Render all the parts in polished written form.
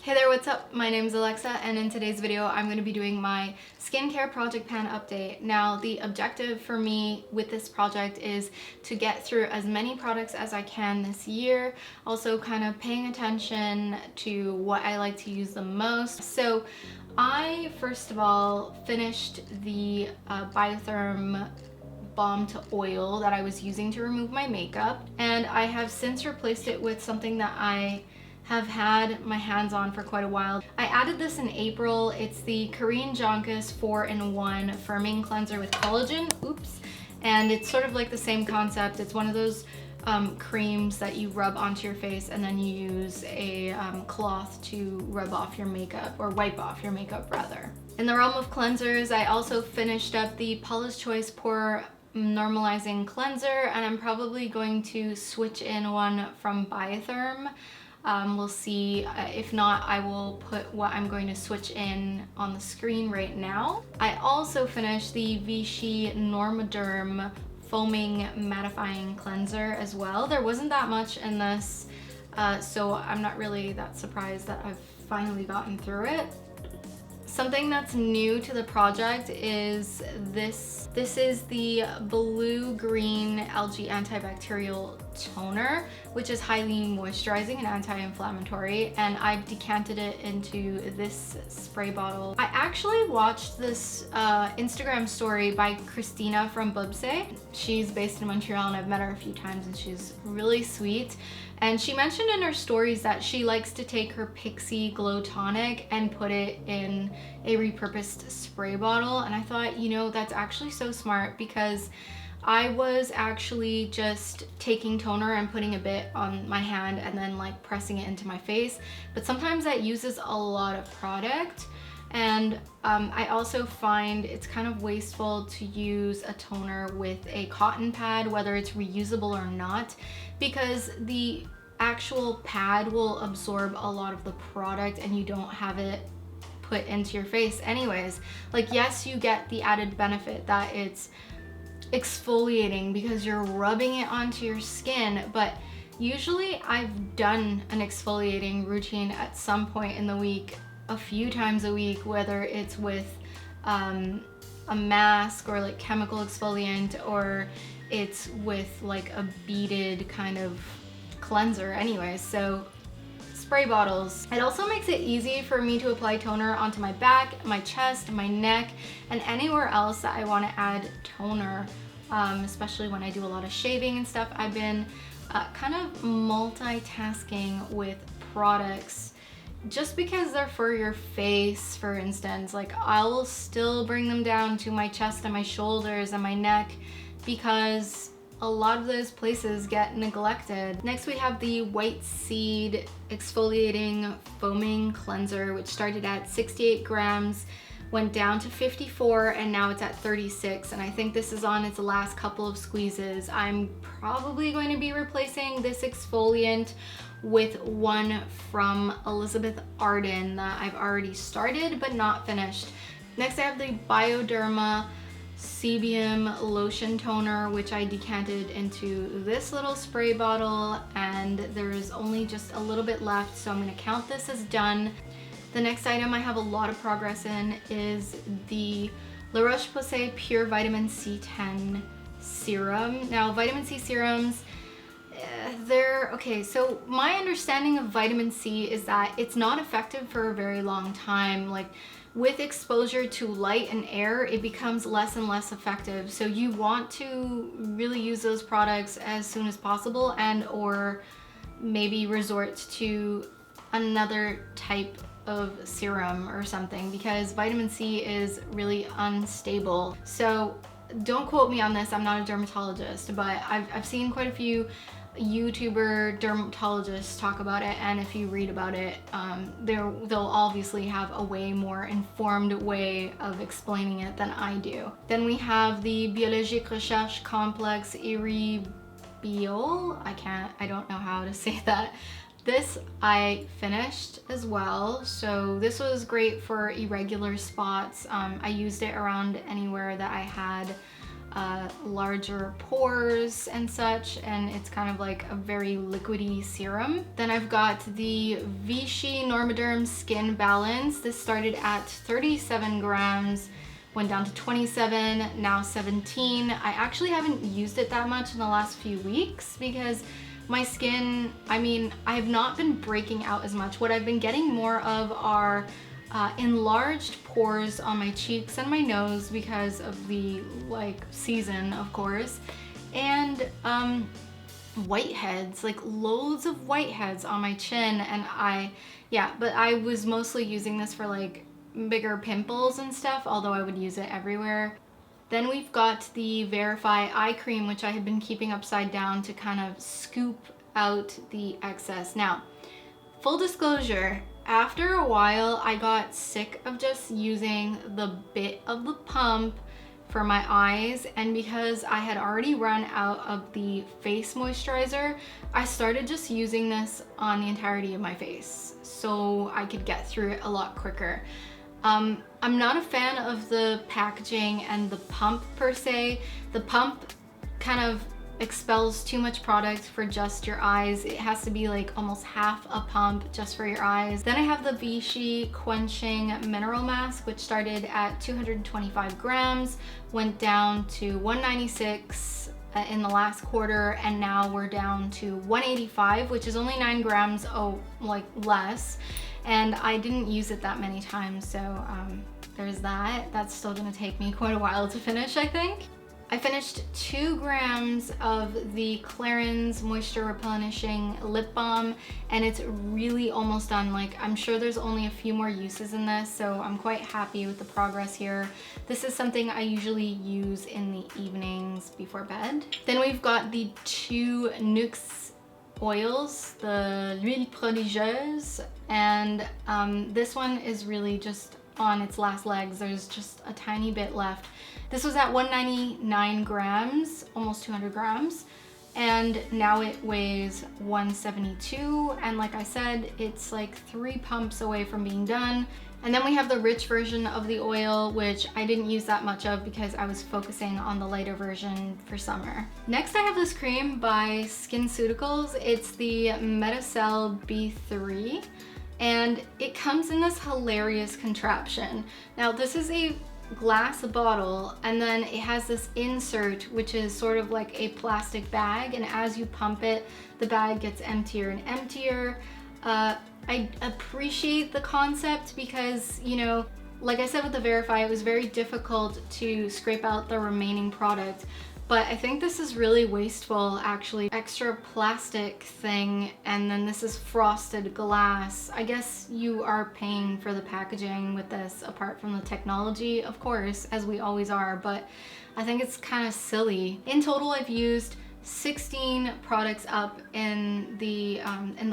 Hey there, what's up? My name is Alexa, and in today's video I'm going to be doing my skincare project pan update. Now, the objective for me with this project is to get through as many products as I can this year, also kind of paying attention to what I like to use the most. So I first of all finished the Bioderm balm to oil that I was using to remove my makeup, and I have since replaced it with something that I have had my hands on for quite a while. I added this in April. It's the Karine Joncas 4-in-1 Firming Cleanser with Collagen. Oops. And it's sort of like the same concept. It's one of those creams that you rub onto your face and then you use a cloth to rub off your makeup, or wipe off your makeup rather. In the realm of cleansers, I also finished up the Paula's Choice Pore Normalizing Cleanser, and I'm probably going to switch in one from Bioderm. We'll see. If not, I will put what I'm going to switch in on the screen right now. I also finished the Vichy Normaderm Foaming Mattifying Cleanser as well. There wasn't that much in this, so I'm not really that surprised that I've finally gotten through it. Something that's new to the project is this. This is the blue-green algae antibacterial toner, which is highly moisturizing and anti-inflammatory, and I've decanted it into this spray bottle. I actually watched this Instagram story by Christina from Posay. She's based in Montreal and I've met her a few times, and she's really sweet. And she mentioned in her stories that she likes to take her Pixie Glow Tonic and put it in a repurposed spray bottle. And I thought, you know, that's actually so smart, because I was actually just taking toner and putting a bit on my hand and then like pressing it into my face. But sometimes that uses a lot of product. And I also find it's kind of wasteful to use a toner with a cotton pad, whether it's reusable or not, because the actual pad will absorb a lot of the product and you don't have it put into your face anyways. Like, yes, you get the added benefit that it's exfoliating because you're rubbing it onto your skin, but usually I've done an exfoliating routine at some point in the week, a few times a week, whether it's with a mask or like chemical exfoliant, or it's with like a beaded kind of cleanser anyway. So spray bottles. It also makes it easy for me to apply toner onto my back, my chest, my neck, and anywhere else that I want to add toner, especially when I do a lot of shaving and stuff. I've been kind of multitasking with products just because they're for your face. For instance, like I'll still bring them down to my chest and my shoulders and my neck because a lot of those places get neglected. Next we have the White Seed Exfoliating Foaming Cleanser, which started at 68 grams, went down to 54, and now it's at 36, and I think this is on its last couple of squeezes. I'm probably going to be replacing this exfoliant with one from Elizabeth Arden that I've already started but not finished. Next I have the Bioderm Sebium Lotion Toner, which I decanted into this little spray bottle, and there's only just a little bit left, so I'm going to count this as done. The next item I have a lot of progress in is the La Roche-Posay Pure Vitamin C10 Serum. Now, vitamin C serums, okay, so my understanding of vitamin C is that it's not effective for a very long time. Like, with exposure to light and air, it becomes less and less effective. So you want to really use those products as soon as possible, and or maybe resort to another type of serum or something, because vitamin C is really unstable. So don't quote me on this, I'm not a dermatologist, but I've seen quite a few YouTuber dermatologists talk about it, and if you read about it, they'll obviously have a way more informed way of explaining it than I do. Then we have the Biologique Recherche Complex Irribiol. I don't know how to say that. This I finished as well, so this was great for irregular spots. I used it around anywhere that I had larger pores and such, and it's kind of like a very liquidy serum. Then I've got the Vichy Normaderm Skin Balance. This started at 37 grams, went down to 27, now 17. I actually haven't used it that much in the last few weeks because my skin, I mean, I have not been breaking out as much. What I've been getting more of are enlarged pores on my cheeks and my nose because of the season, of course, and whiteheads, like loads of whiteheads on my chin. And but I was mostly using this for like bigger pimples and stuff, although I would use it everywhere. Then we've got the Verify eye cream, which I had been keeping upside down to kind of scoop out the excess. Now, full disclosure, after a while I got sick of just using the bit of the pump for my eyes, and because I had already run out of the face moisturizer, I started just using this on the entirety of my face so I could get through it a lot quicker. I'm not a fan of the packaging and the pump per se. The pump kind of expels too much product for just your eyes. It has to be like almost half a pump just for your eyes. Then I have the Vichy Quenching Mineral Mask, which started at 225 grams, went down to 196 in the last quarter, and now we're down to 185, which is only 9 grams less. And I didn't use it that many times, so there's that. That's still gonna take me quite a while to finish, I think. I finished 2 grams of the Clarins Moisture Replenishing Lip Balm, and it's really almost done. Like, I'm sure there's only a few more uses in this, so I'm quite happy with the progress here. This is something I usually use in the evenings before bed. Then we've got the 2 Nuxe oils, the L'Huile Prodigieuse, and this one is really just on its last legs. There's just a tiny bit left. This was at 199 grams, almost 200 grams, and now it weighs 172, and like I said, it's like 3 pumps away from being done. And then we have the rich version of the oil, which I didn't use that much of because I was focusing on the lighter version for summer. Next I have this cream by SkinCeuticals. It's the Metacell B3, and it comes in this hilarious contraption. Now, this is a glass bottle, and then it has this insert which is sort of like a plastic bag, and as you pump it, the bag gets emptier and emptier. I appreciate the concept because, you know, like I said with the Verify, it was very difficult to scrape out the remaining product, but I think this is really wasteful actually. Extra plastic thing, and then this is frosted glass. I guess you are paying for the packaging with this, apart from the technology, of course, as we always are, but I think it's kind of silly. In total, I've used 16 products up in the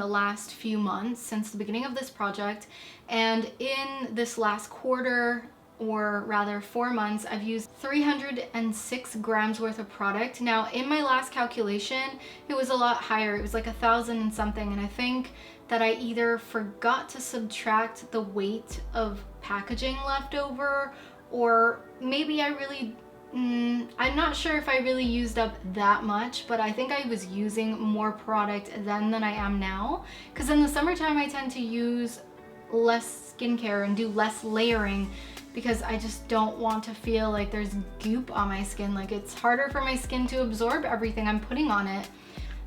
last few months since the beginning of this project, and in this last quarter, or rather 4 months, I've used 306 grams worth of product. Now, in my last calculation, it was a lot higher. It was like 1,000 and something, and I think that I either forgot to subtract the weight of packaging left over, or maybe I really I'm not sure if I really used up that much, but I think I was using more product then than I am now, because in the summertime I tend to use less skincare and do less layering because I just don't want to feel like there's goop on my skin. Like, it's harder for my skin to absorb everything I'm putting on it.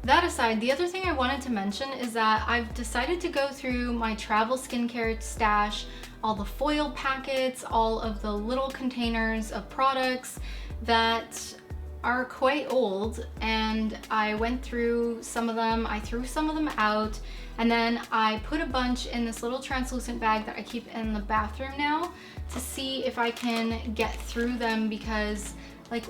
That aside, the other thing I wanted to mention is that I've decided to go through my travel skincare stash, all the foil packets, all of the little containers of products that are quite old, and I went through some of them, I threw some of them out, and then I put a bunch in this little translucent bag that I keep in the bathroom now to see if I can get through them, because like,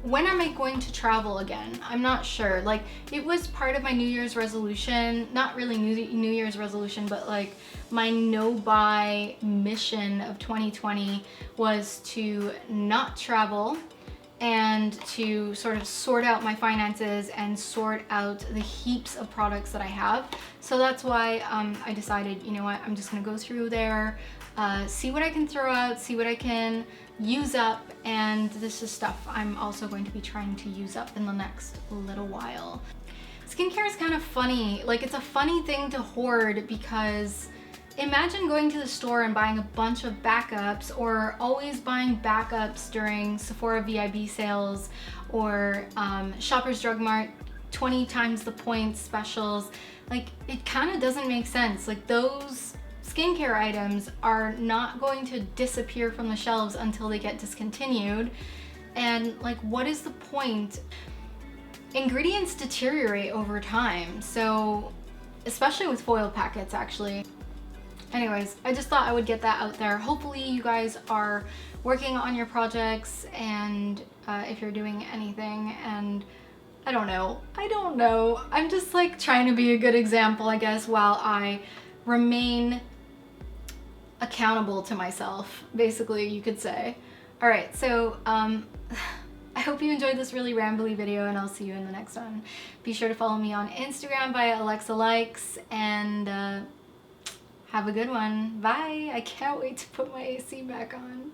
when am I going to travel again? I'm not sure. Like, it was part of my New Year's resolution, not really New Year's resolution, but like my no-buy mission of 2020 was to not travel and to sort of sort out my finances and sort out the heaps of products that I have. So that's why I decided, you know what, I'm just gonna go through there, see what I can throw out, see what I can use up, and this is stuff I'm also going to be trying to use up in the next little while. Skincare is kind of funny. Like, it's a funny thing to hoard because imagine going to the store and buying a bunch of backups, or always buying backups during Sephora VIB sales or Shoppers Drug Mart 20 times the points specials. Like, it kind of doesn't make sense. Like, those skincare items are not going to disappear from the shelves until they get discontinued. And like, what is the point? Ingredients deteriorate over time, so especially with foil packets, actually. Anyways, I just thought I would get that out there. Hopefully you guys are working on your projects, and if you're doing anything, and I don't know. I'm just like trying to be a good example, I guess, while I remain accountable to myself, basically, you could say. All right, so I hope you enjoyed this really rambly video, and I'll see you in the next one. Be sure to follow me on Instagram via Alexa Likes, and have a good one. Bye. I can't wait to put my AC back on.